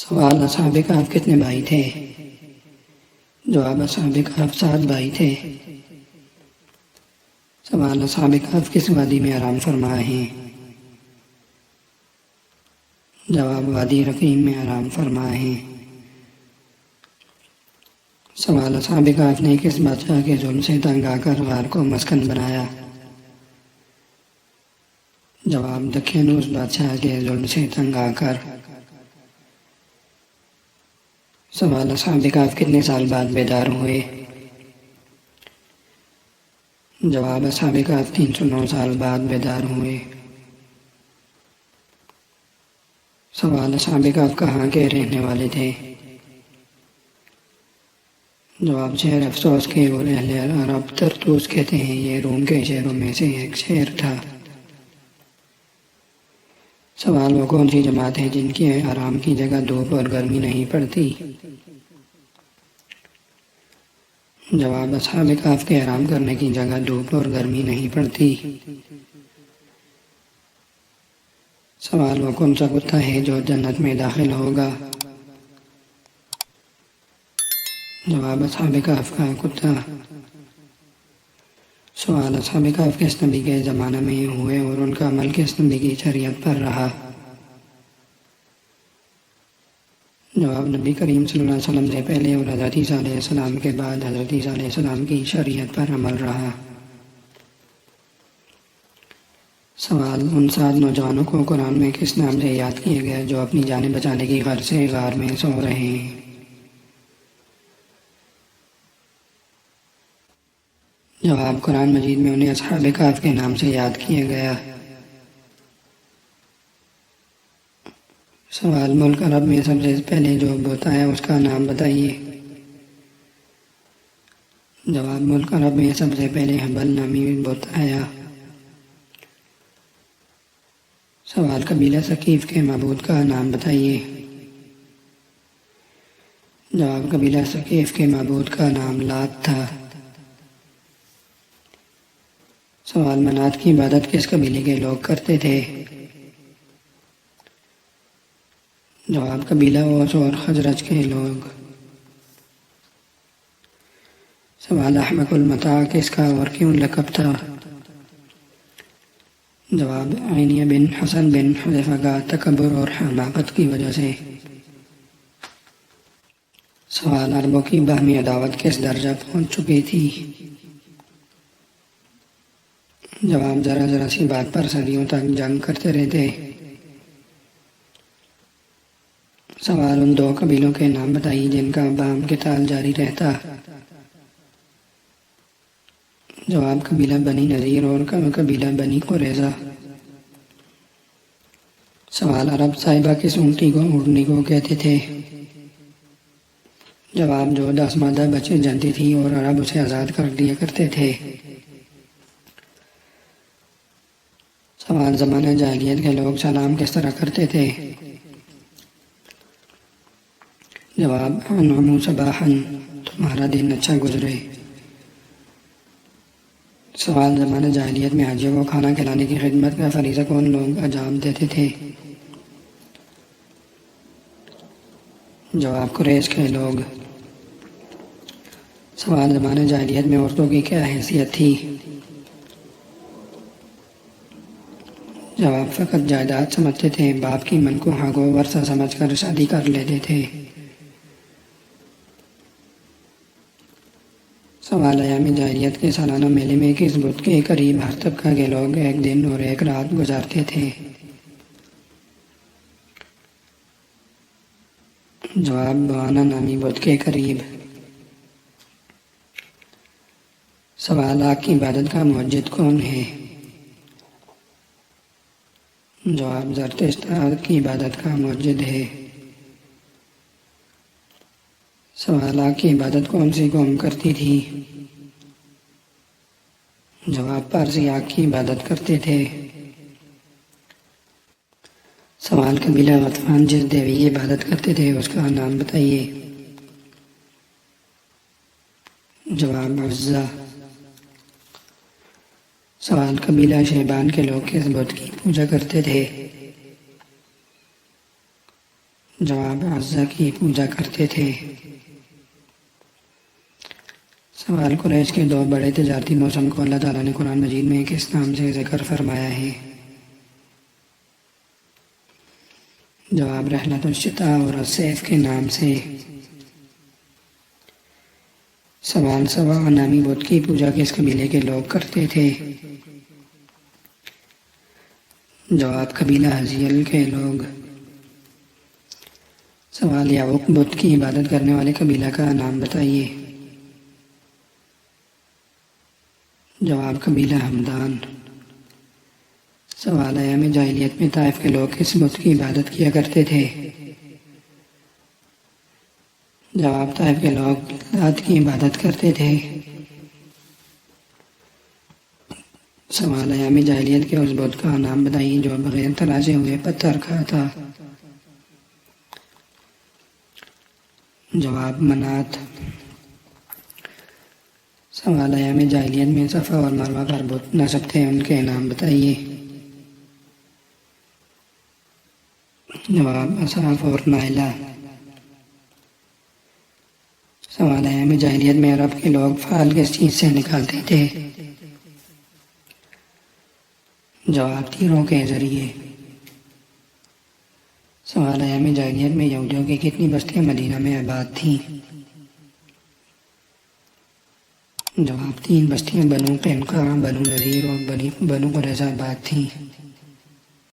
سوال: اصحاب کہف کتنے بھائی تھے؟ جواب: اصحاب کہف 7 بھائی تھے۔ سوال: اصحاب کہف کس وادی میں آرام فرما ہیں؟ جواب: وادی رقیم میں آرام فرما ہیں۔ سوال: اصحاب کہف نے کس بادشاہ کے ظلم سے تنگ آ کر غار کو مسکن بنایا؟ جواب: دقیانوس بادشاہ کے ظلم سے تنگ آ کر۔ سوال: اصحاب کہف کتنے سال بعد بیدار ہوئے؟ جواب: اصحاب کہف 309 سال بعد بیدار ہوئے۔ سوال: اصحاب کہف کہاں کے رہنے والے تھے؟ جواب: شہر افسوس کے اور اہل عرب طرطوس کہتے ہیں یہ روم کے شہروں میں سے ایک شہر تھا۔ سوال: وہ کون سی جماعت ہے جن کے آرام کی جگہ دھوپ اور گرمی نہیں پڑتی؟ جواب: اصحاب کہف کے آرام کرنے کی جگہ دھوپ اور گرمی نہیں پڑتی۔ سوال: وہ کون سا کتا ہے جو جنت میں داخل ہوگا؟ جواب: اصحاب کہف کا کتا۔ سوال: اصحاب کہف کس نبی کے زمانہ میں ہوئے اور ان کا عمل کس نبی کی شریعت پر رہا؟ جواب: نبی کریم صلی اللہ علیہ وسلم سے پہلے اور حضرت عیسیٰ علیہ السلام کے بعد حضرت عیسیٰ علیہ السلام کی شریعت پر عمل رہا۔ سوال: ان 7 نوجوانوں کو قرآن میں کس نام سے یاد کیا گیا جو اپنی جانیں بچانے کی غرض سے غار میں سو رہے ہیں؟ جواب: قرآن مجید میں انہیں اصحاب کہف کے نام سے یاد کیا گیا۔ سوال: ملک عرب میں سب سے پہلے جو بت آیا اس کا نام بتائیے۔ جواب: ملک عرب میں سب سے پہلے حبل نامی بت آیا۔ سوال: قبیلہ ثقیف کے معبود کا نام بتائیے۔ جواب: قبیلہ ثقیف کے معبود کا نام لات تھا۔ سوال: منات کی عبادت کس قبیلے کے لوگ کرتے تھے؟ جواب: قبیلہ اوس اور خزرج کے لوگ۔ سوال: احمق المتاع کس کا اور کیوں لقب تھا؟ جواب: عینیہ بن حسن بن حذیفہ کا تکبر اور حماقت کی وجہ سے۔ سوال: عربوں کی باہمی عداوت کس درجہ پہنچ چکی تھی؟ جواب: ذرا ذرا سی بات پر صدیوں تک جنگ کرتے رہتے۔ سوال: ان 2 قبیلوں کے نام بتائیے جن کا باہم قتال جاری رہتا۔ جواب: قبیلہ بنی نذیر اور قبیلہ بنی قریظہ۔ سوال: عرب صاحبہ کس اونٹنی کو اونٹنی کو کہتے تھے؟ جواب: جو 10 مادہ بچے جنتی تھی اور عرب اسے آزاد کر دیا کرتے تھے۔ سوال: زمانہ جاہلیت کے لوگ سلام کس طرح کرتے تھے؟ جواب: انعموا صباحا، تمہارا دن اچھا گزرے۔ سوال: زمانہ جاہلیت میں حاجیوں کو کھانا کھلانے کی خدمت کا فریضہ کون لوگ انجام دیتے تھے؟ جواب: قریش کے لوگ۔ سوال: زمانہ جاہلیت میں عورتوں کی کیا حیثیت تھی؟ جواب: فقط جائیداد سمجھتے تھے، باپ کی منکوحہ کو ورثہ سمجھ کر شادی کر لیتے تھے۔ سوال: ایام جاہلیت کے سالانہ میلے میں کس بت کے قریب ہر طبقہ کے لوگ ایک دن اور ایک رات گزارتے تھے؟ جواب: بوانا نامی بت کے قریب۔ سوال: آگ کی عبادت کا موجد کون ہے؟ جواب: زرتشت آگ کی عبادت کا موجد ہے۔ سوال: آگ کی عبادت کون سی قوم کرتی تھی؟ جواب: پارسی آگ کی عبادت کرتے تھے۔ سوال: قبیلہ غطفان جس دیوی کی عبادت کرتے تھے اس کا نام بتائیے۔ جواب: عزا۔ سوال: قبیلہ شیبان کے لوگ کس بت کی پوجا کرتے تھے؟ جواب عزا کی پوجا کرتے تھے۔ سوال قریش کے دو بڑے تجارتی موسم کو اللہ تعالیٰ نے قرآن مجید میں کس نام سے ذکر فرمایا ہے؟ جواب رحلۃ الشتاء اور الصیف کے نام سے۔ سوال سوا نامی بت کی پوجا کس قبیلے کے لوگ کرتے تھے؟ جواب قبیلہ حزیل کے لوگ۔ سوال یعوق بت کی عبادت کرنے والے قبیلہ کا نام بتائیے۔ جواب قبیلہ ہمدان۔ سوال ایام جاہلیت میں طائف کے لوگ کس بت کی عبادت کیا کرتے تھے؟ جواب طائف کے لوگ لات کی عبادت کرتے تھے۔ سوال ایام جاہلیت کے اس بت کا نام بتائیے جو بغیر تراشے ہوئے پتھر کا تھا۔ جواب منات۔ سوال ایام جاہلیت میں صفا اور مروہ پر بت نصب تھے، ان کے نام بتائیے۔ جواب اصحاف اور نائلہ۔ سوال ایام جاہلیت میں عرب کے لوگ فال کس چیز سے نکالتے تھے؟ جواب تیروں کے ذریعے۔ سوال ایام جاہلیت میں یہودیوں کی کتنی بستیاں مدینہ میں آباد تھیں؟ جواب 3 بستیاں بنو قینقاع، بنو نذیر اور بنو قریظہ آباد تھیں۔